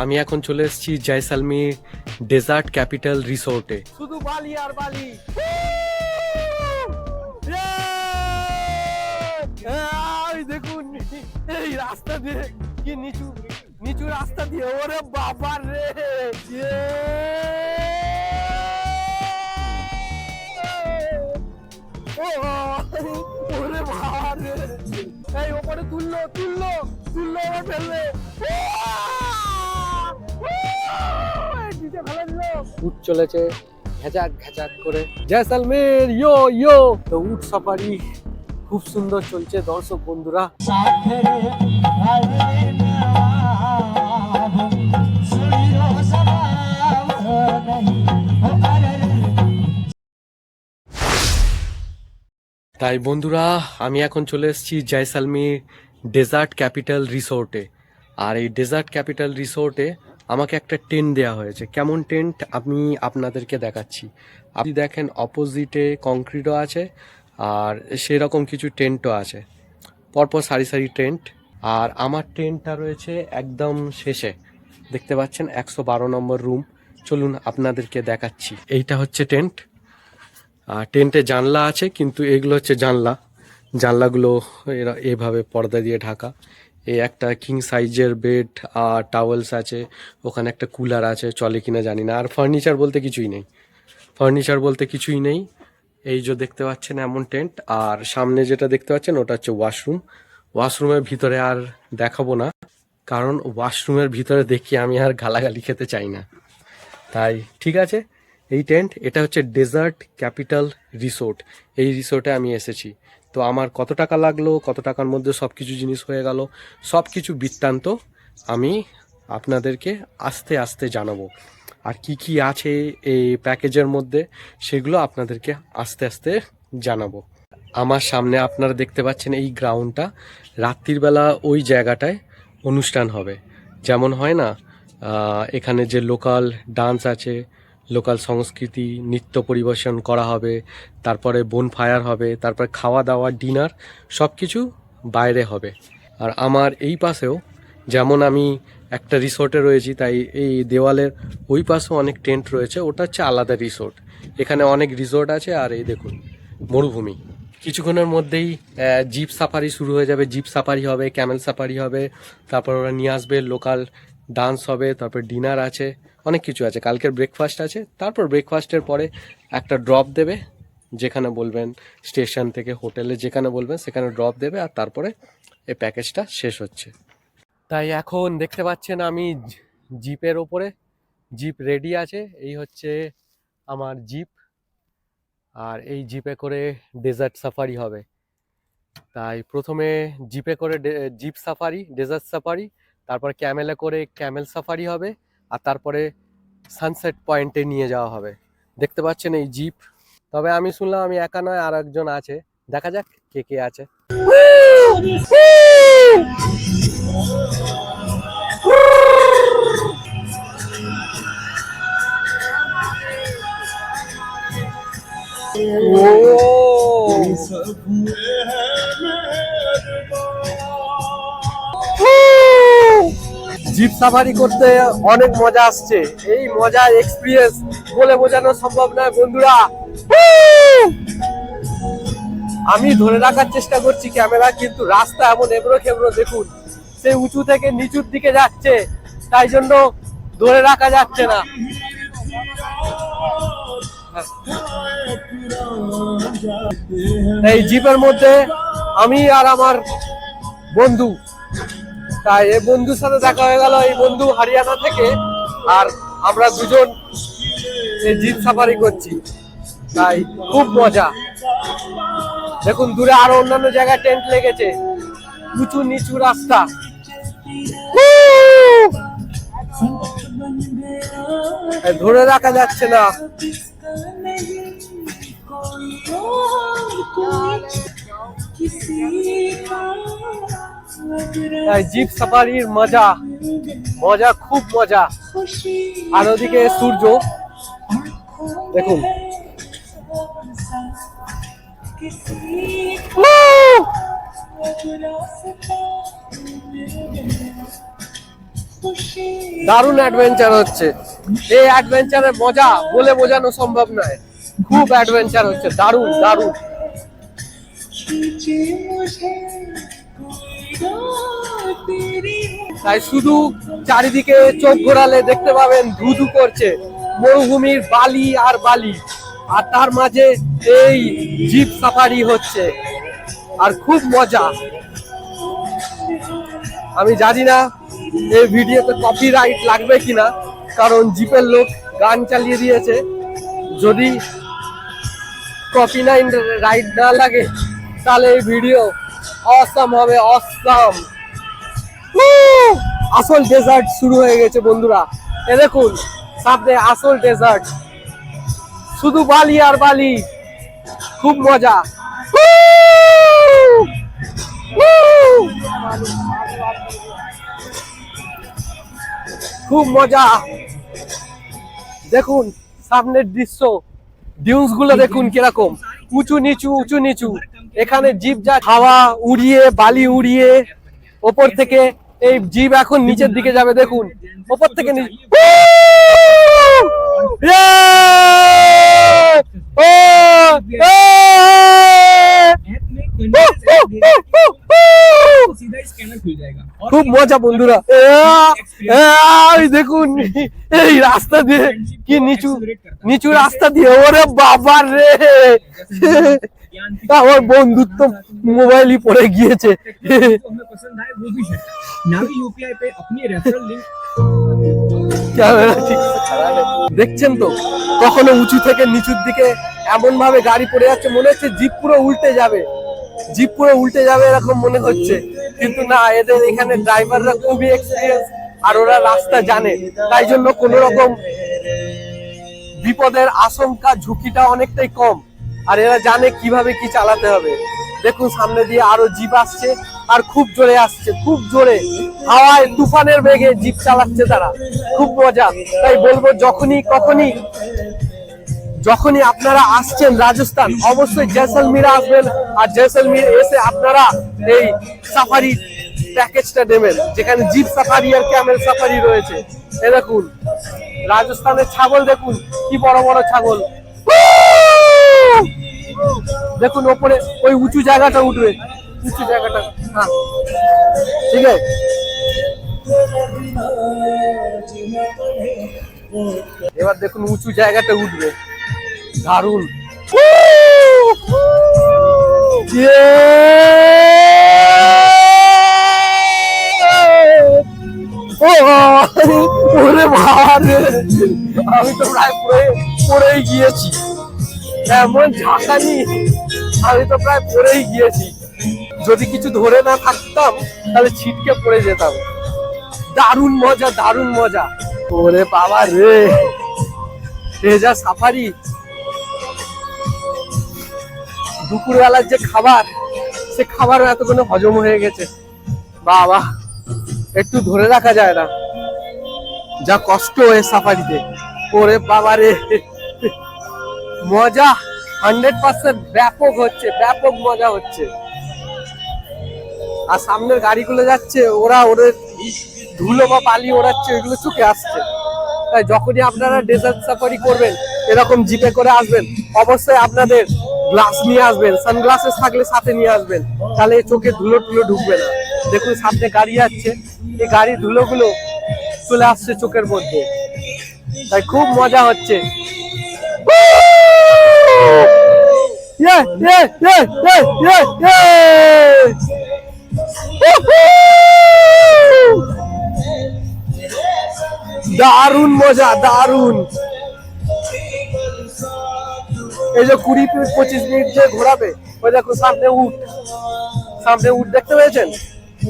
আমি এখন চলে এসেছি জয়সালমীর ডেজার্ট ক্যাপিটাল রিসোর্টে। শুধু বালি আর বালি। দেখুন এই রাস্তা দিয়ে কি নিচু নিচু রাস্তা দিয়ে, ওরে বাবা রে। ওরে বাবা রে, এই ওপরে তুললো তুললো তুললো, ওপরে ফেলবে। উট চলেছে ঘেঁচাক ঘেঁচাক করে জয়সালমের। ইয়ো ইয়ো, তো উট সাফারি খুব সুন্দর চলছে দর্শক বন্ধুরা। তাই বন্ধুরা, আমি এখন চলে এসেছি জয়সালমীর ডেজার্ট ক্যাপিটাল রিসোর্টে। আর এই ডেজার্ট ক্যাপিটাল রিসোর্টে আমাকে একটা টেন্ট দেওয়া হয়েছে। কেমন টেন্ট আমি আপনাদেরকে দেখাচ্ছি। আপনি দেখেন অপোজিটে কংক্রিটও আছে আর সেরকম কিছু টেন্টও আছে, পরপর সারি সারি টেন্ট। আর আমার টেন্টটা রয়েছে একদম শেষে, দেখতে পাচ্ছেন 112 নম্বর রুম। চলুন আপনাদেরকে দেখাচ্ছি। এইটা হচ্ছে টেন্ট। আর টেন্টে জানলা আছে, কিন্তু এগুলো হচ্ছে জানলাগুলো এরা এভাবে পর্দা দিয়ে ঢাকা। এই একটা কিং সাইজের বেড আর টাওয়েলস আছে, ওখানে একটা কুলার আছে, চলে কিনা জানি না। আর ফার্নিচার বলতে কিছুই নেই। এই যে দেখতে পাচ্ছেন এমন টেন্ট। আর সামনে যেটা দেখতে পাচ্ছেন ওটা হচ্ছে ওয়াশরুমের ভিতরে আর দেখাবো না, কারণ ওয়াশরুমের ভিতরে দেখি আমি আর গালাগালি খেতে চাই না। তাই ঠিক আছে, এই টেন্ট, এটা হচ্ছে ডেজার্ট ক্যাপিটাল রিসোর্ট। এই রিসোর্টে আমি এসেছি। তো আমার কত টাকা লাগলো, কত টাকার মধ্যে সব কিছু জিনিস হয়ে গেল, সব কিছু বৃত্তান্ত আমি আপনাদেরকে আস্তে আস্তে জানাবো। আর কি কি আছে এই প্যাকেজের মধ্যে সেগুলো আপনাদেরকে আস্তে আস্তে জানাবো। আমার সামনে আপনারা দেখতে পাচ্ছেন এই গ্রাউন্ডটা, রাত্রিবেলা ওই জায়গাটায় অনুষ্ঠান হবে। যেমন হয় না, এখানে যে লোকাল ডান্স আছে, লোকাল সংস্কৃতি নৃত্য পরিবেশন করা হবে, তারপরে বোনফায়ার হবে, তারপরে খাওয়া দাওয়া ডিনার সব কিছু বাইরে হবে। আর আমার এই পাশেও, যেমন আমি একটা রিসোর্টে রয়েছি, তাই এই দেওয়ালের ওই পাশেও অনেক টেন্ট রয়েছে, ওটা হচ্ছে আলাদা রিসোর্ট। এখানে অনেক রিসোর্ট আছে। আর এই দেখুন মরুভূমি। কিছুক্ষণের মধ্যেই জিপ সাফারি শুরু হয়ে যাবে। জিপ সাফারি হবে, ক্যামেল সাফারি হবে, তারপর ওরা নিয়ে আসবে, লোকাল ডান্স হবে, তারপর ডিনার আছে, অনেক কিছু আছে। কালকের ব্রেকফাস্ট আছে, তারপর ব্রেকফাস্টের পরে একটা ড্রপ দেবে, যেখানে বলবেন স্টেশন থেকে হোটেলে যেখানে বলবেন সেখানে ড্রপ দেবে, আর তারপরে এই প্যাকেজটা শেষ হচ্ছে। তাই এখন দেখতে পাচ্ছেন আমি জিপের ওপরে, জিপ রেডি আছে। এই হচ্ছে আমার জিপ, আর এই জিপে করে ডেজার্ট সাফারি হবে। তাই প্রথমে জিপে করে জিপ সাফারি, ডেজার্ট সাফারি, তারপর ক্যামেলে করে ক্যামেল সাফারি হবে, আর তারপরে সানসেট পয়েন্টে নিয়ে যাওয়া হবে। দেখতে পাচ্ছেন এই জিপ। তবে আমি শুনলাম আমি একা নয়, আর একজন আছে, দেখা যাক কে কে আছে। জিপ সাফারি করতে অনেক মজা আসছে। এই মজা এক্সপিরিয়েন্স বলে বোঝানো সম্ভব নয় বন্ধুরা। আমি ধরে রাখার চেষ্টা করছি ক্যামেরা, কিন্তু রাস্তা এমন এবড়ো খেবড়ো, দেখুন সেই উঁচু থেকে নিচুর দিকে যাচ্ছে, তাই জন্য ধরে রাখা যাচ্ছে না। এই জিপের মধ্যে আমি আর আমার বন্ধু, তাই এই বন্ধুর সাথে দেখা হয়ে গেল। এই বন্ধু হরিয়ানা থেকে, আর আমরা দুজন এই জিপ সাফারি করছি, তাই খুব মজা। দেখুন দূরে আরো অন্যান্য জায়গায় টেন্ট লেগেছে, উঁচু নিচু রাস্তা। ধরে রাখা যাচ্ছে না। জিপ সাফারির মজা মজা, খুব মজা। আর ওদিকে সূর্য দেখুন। দারুণ অ্যাডভেঞ্চার হচ্ছে। এই অ্যাডভেঞ্চারের মজা বলে বোঝানো সম্ভব নয়। খুব অ্যাডভেঞ্চার হচ্ছে, দারুণ দারুণ। তাই শুধু চারিদিকে চোখ ঘোরালে দেখতে পাবেন ধুধু করছে মরুভূমির বালি আর বালি, আর তার মাঝে এই জিপ সাফারি হচ্ছে, আর খুব মজা। আমি জানি না এই ভিডিওতে কপিরাইট লাগবে কিনা, কারণ জিপের লোক গান চালিয়ে দিয়েছে। যদি কপিরাইট রাইট না লাগে তাহলে এই ভিডিও অসাম হবে, অসাম। আসল ডেজার্ট শুরু হয়ে গেছে বন্ধুরা, এ দেখুন সামনে আসল ডেজার্ট, শুধু বালি আর বালি, খুব মজা। খুব মজা। দেখুন সামনের দৃশ্য, ডিউন্স গুলো দেখুন কিরকম উঁচু নিচু উঁচু নিচু। এখানে জিপ যা হাওয়া উড়িয়ে বালি উড়িয়ে ওপর থেকে, এই জিপ এখন নিচের দিকে যাবে, দেখুন ওপর থেকে খুব মজা বন্ধুরা। দেখুন এই রাস্তা দিয়ে কি নিচু নিচু রাস্তা দিয়ে, ওরে বাবা রে, আমার বন্ধুত্ব মোবাইলই পড়ে গিয়েছে। দেখছেন তো কখনো উঁচু থেকে নিচুর দিকে এমন ভাবে গাড়ি পড়ে যাচ্ছে, মনে হচ্ছে জিপ পুরো উল্টে যাবে, জিপ পুরো উল্টে যাবে এরকম মনে হচ্ছে, কিন্তু না, এদের এখানে ড্রাইভাররা খুবই এক্সপিরিয়েন্স আর ওরা রাস্তা জানে, তাই জন্য কোনো রকম বিপদের আশঙ্কা ঝুঁকিটা অনেকটাই কম, আর এরা জানে কিভাবে কি চালাতে হবে। দেখুন সামনে দিয়ে আরো জিপ আসছে, আর খুব জোরে আসছে, খুব জোরে হাওয়ায় তুফানের বেগে জিপ চালাচ্ছে তারা, খুব মজা। তাই বলবো যখনই আপনারা আসছেন রাজস্থান, অবশ্যই জয়সলমীরে আসবেন, আর জয়সলমীর এসে আপনারা এই সাফারি প্যাকেজটা নেবেন, যেখানে জিপ সাফারি আর ক্যামেল সাফারি রয়েছে। এ দেখুন রাজস্থানের ছাগল, দেখুন কি বড় বড় ছাগল। দেখুন ওপরে ওই উঁচু জায়গাটা উঠবে, উঁচু জায়গাটা, হ্যাঁ ঠিক আছে। এবার দেখুন উঁচু জায়গাটা উঠবে, দারুণ। আমি তো প্রায় পড়েই গিয়েছি, এমন ঝাঁকানি, আমি তো প্রায় পড়েই গিয়েছি। যদি কিছু ধরে না থাকতাম তাহলে ছিটকে পড়ে যেতাম। দারুণ মজা, দারুণ মজা। ওরে বাবা রে, যা সাফারি, দুপুরবেলার যে খাবার, সে খাবার এতক্ষণে হজম হয়ে গেছে। বাবা, একটু ধরে রাখা যায় না, যা কষ্ট এই সাফারিতে। ওরে বাবা রে, মজা 100% ব্যাপক হচ্ছে, ব্যাপক মজা হচ্ছে। আর সামনের গাড়িগুলো যাচ্ছে, ওরা ওদের ধুলো বা বালি ওড়াচ্ছে, ওইগুলো চোখে আসছে। তাই যখনই আপনারা ডেজার্ট সাফারি করবেন, এরকম জিপে করে আসবেন, অবশ্যই আপনাদের গ্লাস নিয়ে আসবেন, সানগ্লাসেস থাকলে সাথে নিয়ে আসবেন, তাহলে চোখে ধুলো টুলো ঢুকবে না। দেখুন সামনে গাড়ি যাচ্ছে, এই গাড়ির ধুলোগুলো চলে আসছে চোখের মধ্যে, তাই খুব মজা হচ্ছে। দারুণ মজা, দারুণ। এই যে 20-25 মিনিট যে ঘোরাবে, ওই দেখো সামনে উট, সামনে উট দেখতে পেয়েছেন?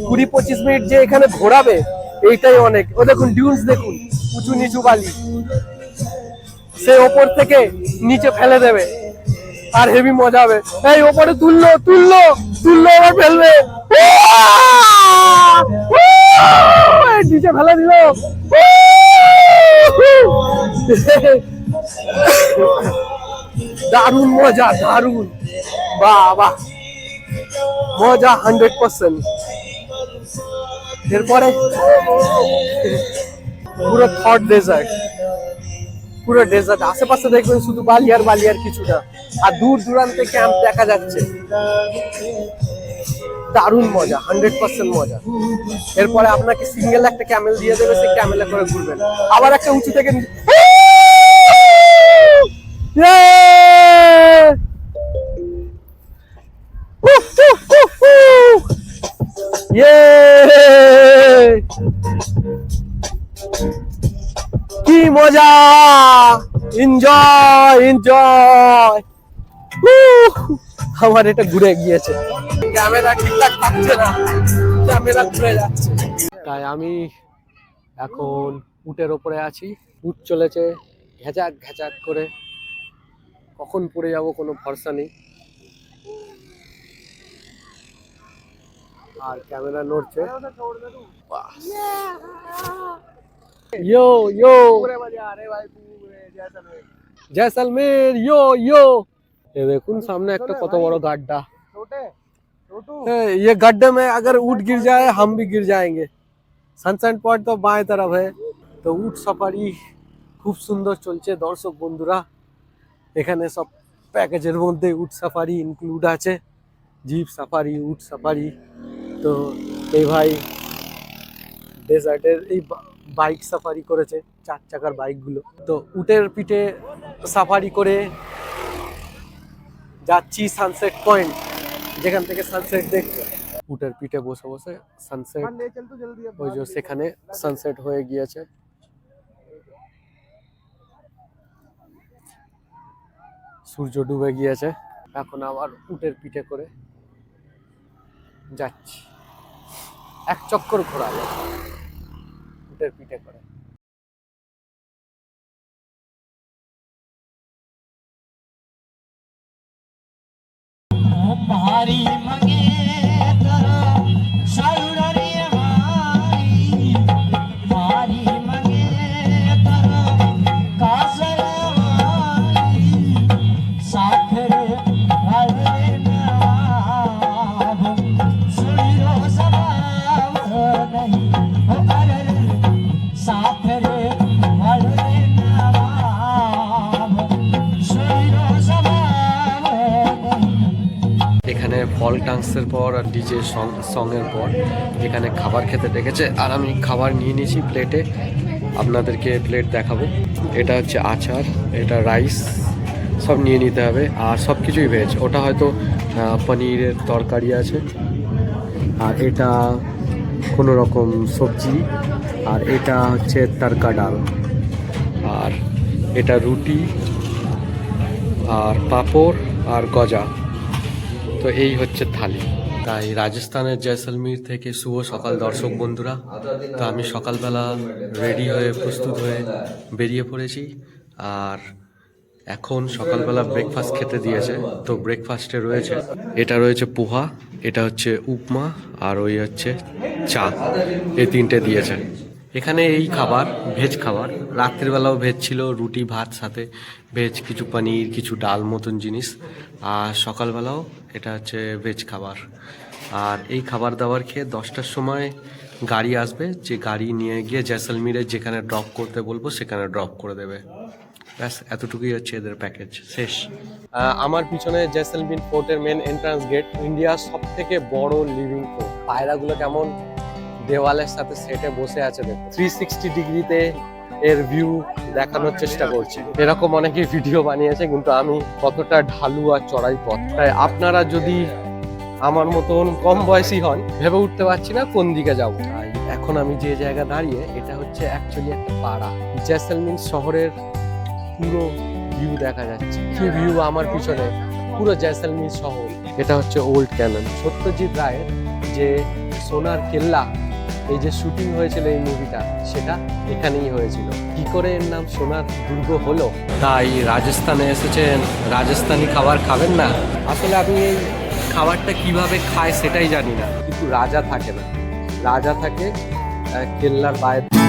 20-25 মিনিট যে এখানে ঘোরাবে, এইটাই অনেক। ও দেখুন ডিউন্স, দেখুন উঁচু নিচু বালি, সে ওপর থেকে নিচে ফেলে দেবে, আর হেভি মজা হবে। এই ওপরে তুললো তুললো তুললো, আবার ফেলবে, নিচে ফেলে দিল। দারুণ মজা, দারুণ, বাবা মজা 100%। এরপরে পুরো থট ডেজার্ট, পুরো ডেজার্ট, আশেপাশে দেখবেন শুধু বালি আর বালি আর কিছুটা, আর দূর দূরান্তে ক্যাম্প দেখা যাচ্ছে। দারুণ মজা, 100% মজা। এরপরে আপনাকে সিঙ্গেল একটা ক্যামেল দিয়ে দেবে, সেই ক্যামেলে করে ঘুরবেন। আবার একটা উঁচু থেকে কি মজা, এনজয় এনজয়। আমার এটা ঘুরে গিয়েছে, ক্যামেরা ঠিকঠাক থাকছে না, ক্যামেরা ঘুরে যাচ্ছে। তাই আমি এখন উটের ওপরে আছি, উট চলেছে ঘেঁচাক ঘেঁচাক করে, কখন পড়ে যাব কোনো ভরসা নেই। আর ক্যামেরা নড়ছে। ইয়ো ইয়ো জয়সলমের, ইয়ো ইয়ো। ये देखুন সামনে একটা কত বড় গাड्डा। ये गड्ढे में अगर ऊँट गिर जाए हम भी गिर जाएंगे। সানসাইন পয়েন্ট তো বাঁয়ে तरफ है। তো উট সাফারি খুব সুন্দর চলছে দর্শক বন্ধুরা। এখানে সব প্যাকেজের মধ্যে উট সাফারি ইনক্লুড আছে, জিপ সাফারি, উট সাফারি। তো এই ভাই ডেজার্টের এই বাইক সাফারি করেছে, 4 চাকার বাইকগুলো। তো উটের পিঠে সাফারি করে যাচ্ছি সানসেট পয়েন্ট, যেখান থেকে সানসেট দেখতে। উটের পিঠে বসে বসে সানসেট, ওই যে সেখানে সানসেট হয়ে গিয়েছে। সূর্য ডুবে গিয়েছে, এখন আবার উটের পিঠে করে যাচ্ছি। এক চক্কর ঘোরালো উটের পিঠে করে। भारी मंगे तरा सारुरे हारी, भारी मंगे तरा कासरवारी, साखरे हरे नवाब सुनियो सवाब नहीं हो अरर, साखरे हरे नवाब सुनियो सवाब नहीं। এখানে ফল ডান্সের পর আর ডিজে সঙের পর এখানে খাবার খেতে ডেকেছে, আর আমি খাবার নিয়ে নিয়েছি প্লেটে, আপনাদেরকে প্লেট দেখাবো। এটা হচ্ছে আচার, এটা রাইস, সব নিয়ে নিতে হবে। আর সব কিছুই ভেজ, ওটা হয়তো পনিরের তরকারি আছে, আর এটা কোনো রকম সবজি, আর এটা হচ্ছে তড়কা ডাল, আর এটা রুটি, আর পাঁপড়, আর গজা। তো এই হচ্ছে থালি। তাই রাজস্থানের জয়সলমীর থেকে শুভ সকাল দর্শক বন্ধুরা। তো আমি সকালবেলা রেডি হয়ে প্রস্তুত হয়ে বেরিয়ে পড়েছি, আর এখন সকালবেলা ব্রেকফাস্ট খেতে দিয়েছে। তো ব্রেকফাস্টে রয়েছে, এটা রয়েছে পোহা, এটা হচ্ছে উপমা, আর ওই হচ্ছে চা, এই তিনটে দিয়েছে। এখানে এই খাবার ভেজ খাবার, রাত্রিবেলাও ভেজ ছিল, রুটি ভাত সাথে ভেজ, কিছু পনির, কিছু ডাল মতন জিনিস, আর সকালবেলাও এটা হচ্ছে ভেজ খাবার। আর এই খাবার দাবার খেয়ে 10টার সময় গাড়ি আসবে, যে গাড়ি নিয়ে গিয়ে জয়সলমীরে যেখানে ড্রপ করতে বলবো সেখানে ড্রপ করে দেবে। ব্যাস এতটুকুই হচ্ছে এদের প্যাকেজ, শেষ। আমার পিছনে জয়সলমীর ফোর্টের মেন এন্ট্রান্স গেট, ইন্ডিয়ার সব থেকে বড় লিভিং ফোর্ট। পায়রাগুলো কেমন দেওয়ালের সাথে সেটে বসে আছে, দেখো 360 ডিগ্রিতে এর ভিউ দেখানোর চেষ্টা করছি। এরকম অনেকেই ভিডিও বানিয়েছে, কিন্তু আমি কতটা ঢালু আর চড়াই পথ, তাই আপনারা যদি আমার মতন কম বয়সী হন, ভেবে উঠতে পারছি না কোন দিকে যাব। তাই এখন আমি যে জায়গা দাঁড়িয়ে, এটা হচ্ছে অ্যাকচুয়ালি একটা পাড়া। জয়সলমীর শহরের পুরো ভিউ দেখা যাচ্ছে, কি ভিউ আমার পিছনে, পুরো জয়সলমীর শহর। এটা হচ্ছে ওল্ড ক্যানন, সত্যজিৎ রায়ের যে সোনার কেল্লা, এই যে শুটিং হয়েছিল এই মুভিটা, সেটা এখানেই হয়েছিল। কি করে এর নাম সোনার দুর্গ হলো? তাই রাজস্থানে এসেছেন, রাজস্থানি খাবার খাবেন না? আসলে আমি এই খাবারটা কিভাবে খায় সেটাই জানি না, কিন্তু রাজা থাকে না, রাজা থাকে কেল্লার বাইরে।